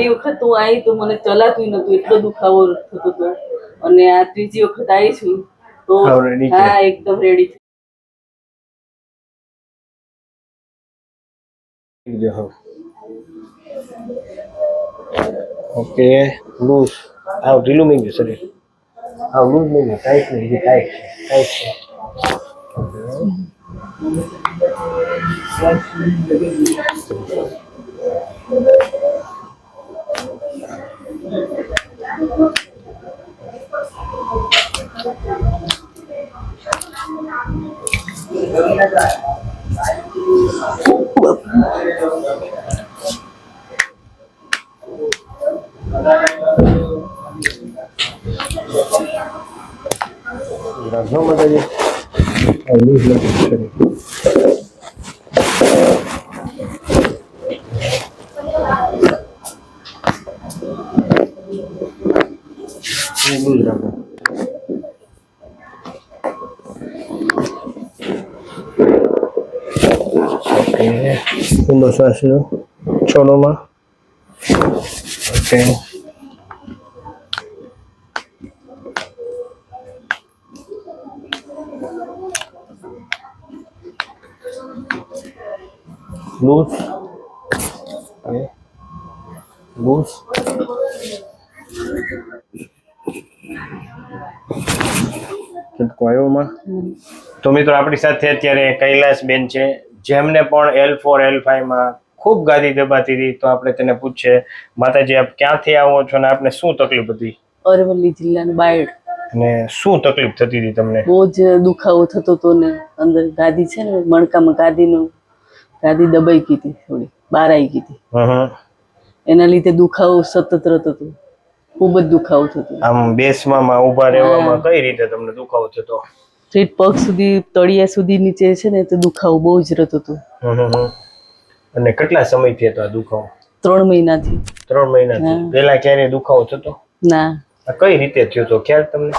એ વખત હું આવી તો મને ચલાતું નતું, એટલો દુખાવો થતો હતો. અને આ ત્રીજી વખત આવી છું તો હા એકદમ રેડી. ઓકે લૂઝ આવ ઢીલું નહીં ગયું શરીર, આવ લૂઝ નહીં ગયું, ટાઈટ નહીં ગયું, ટાઈટ રાખો માતાજી. લૂઝ નથી શરીર. લૂઝ રાખો. ઓકે ઊંડો શ્વાસ લો છોડોમાં. Okay luz, okay. luz, તો મિત્રો આપણી સાથે અત્યારે કૈલાસ બેન છે, જેમને પણ L4 L5 માં ખૂબ ગાદી દબાતી હતી. તો આપણે તેને પૂછીએ, માતાજી આપ ક્યાંથી આવો છો અને આપને શું તકલીફ હતી? અરવલ્લી જિલ્લાનું બાયડ. અને શું તકલીફ થતી હતી તમને? બહુ જ દુખાવો થતો હતો ને અંદર ગાદી છે ને મણકામાં ગાદી દબાઈ ગઈ હતી, થોડી બહાર આવી ગઈ હતી. એના લીધે દુખાવો સતત રહેતો હતો, ખૂબ જ દુખાવો થતો. આમ બેસવામાં ઊભા રહેવામાં કઈ રીતે તમને દુખાવો થતો? સ્ટ્રેટ પગ સુધી તળિયા સુધી નીચે છે ને તો દુખાવો બહુ જ રહેતો હતો. અને કેટલા સમયથી હતો આ દુખાવો? 3 મહિનાથી. 3 મહિનાથી. પહેલા ક્યારે દુખાવો થતો? ના. કઈ રીતે થયો તો ખ્યાલ તમને?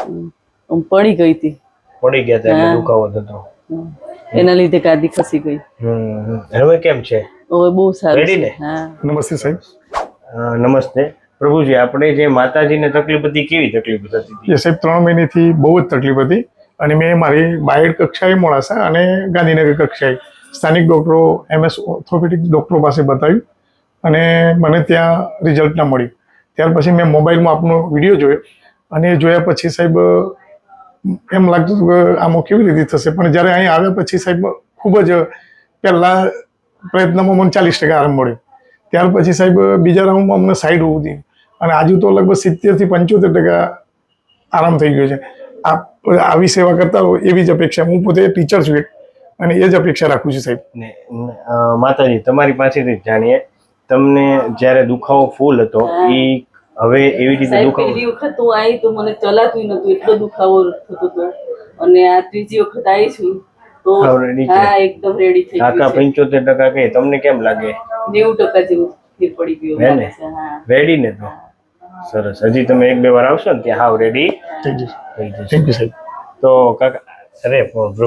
હું પડી ગઈ હતી. પડી ગયા હતા એટલે દુખાવો થતો. એના લીધે ગાદી ખસી ગઈ. હવે કેમ છે? હવે બહુ સારું રેડી ને? હા. નમસ્તે સાહેબ. નમસ્તે પ્રભુજી. આપણે જે માતાજીને તકલીફ હતી, કેવી તકલીફ થતી હતી? સાહેબ 3 મહિનાથી બહુ જ તકલીફ હતી અને મેં મારી બાયડ કક્ષાએ મોડાસા અને ગાંધીનગર કક્ષાએ સ્થાનિક ડૉક્ટરો MS ઓર્થોપેડિક ડૉક્ટરો પાસે બતાવ્યું અને મને ત્યાં રિઝલ્ટ ના મળ્યું. ત્યાર પછી મેં મોબાઈલમાં આપનો વિડીયો જોયો અને જોયા પછી સાહેબ એમ લાગતું હતું કે આમાં કેવી રીતે થશે, પણ જ્યારે અહીં આવ્યા પછી સાહેબ ખૂબ જ પહેલાં પ્રયત્નમાં મને 40% આરામ મળ્યો. ત્યાર પછી સાહેબ બીજા રાઉન્ડમાં અમને સાઈડ હોવું હતી અને આજુ તો લગભગ 70 થી 75% આરામ થઈ ગયો છે. આવી સેવા કરતા હોય એવી જ અપેક્ષા, હું પોતે ટીચર છું અને એ જ અપેક્ષા રાખું છું સાહેબ. માતાજી તમારી પાસેથી જાણીએ, તમને જ્યારે દુખાવો ફૂલ હતો એ હવે એવી રીતે દુખાવો? પહેલી વખત હું આવી તો મને ચલાતું નતું, એટલો દુખાવો થતો હતો. અને આ ત્રીજી વખત આવી છું તો હા એકદમ રેડી થઈ ગઈ. કાકા 75% કે તમને કેમ લાગે? 90% જેવું ફેર પડી ગયો. હે ને? રેડી ને? તો સરસ. હજી તમે 1-2 વાર આવશો ને ત્યાં હાવ રેડી થઈ જશે. થેન્ક યુ સાહેબ. તો કાકા અરે પ્રભુ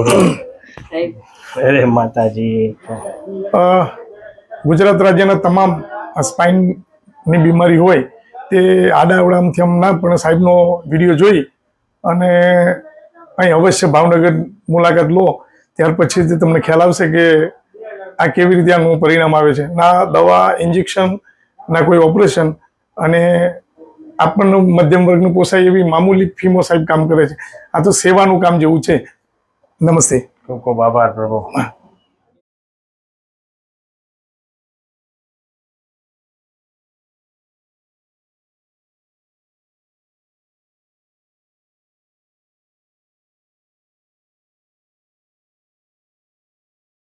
અરે માતાજી, ગુજરાત રાજ્યના તમામ સ્પાઇનની બીમારી હોય તે આડાઅવડામથી આમ ના પણ સાહેબનો વિડીયો જોઈ અને અહીં અવશ્ય ભાવનગર મુલાકાત લો, ત્યાર પછી તમને ખ્યાલ આવશે કે આ કેવી રીતે આનું પરિણામ આવે છે. ના દવા, ઇન્જેક્શન, ના કોઈ ઓપરેશન, અને આપણને મધ્યમ વર્ગનું પોસાય એવી મામૂલી ફીમો સાહેબ કામ કરે છે. આ તો સેવાનું કામ જેવું છે. નમસ્તે. ખૂબ ખૂબ આભાર પ્રભુ.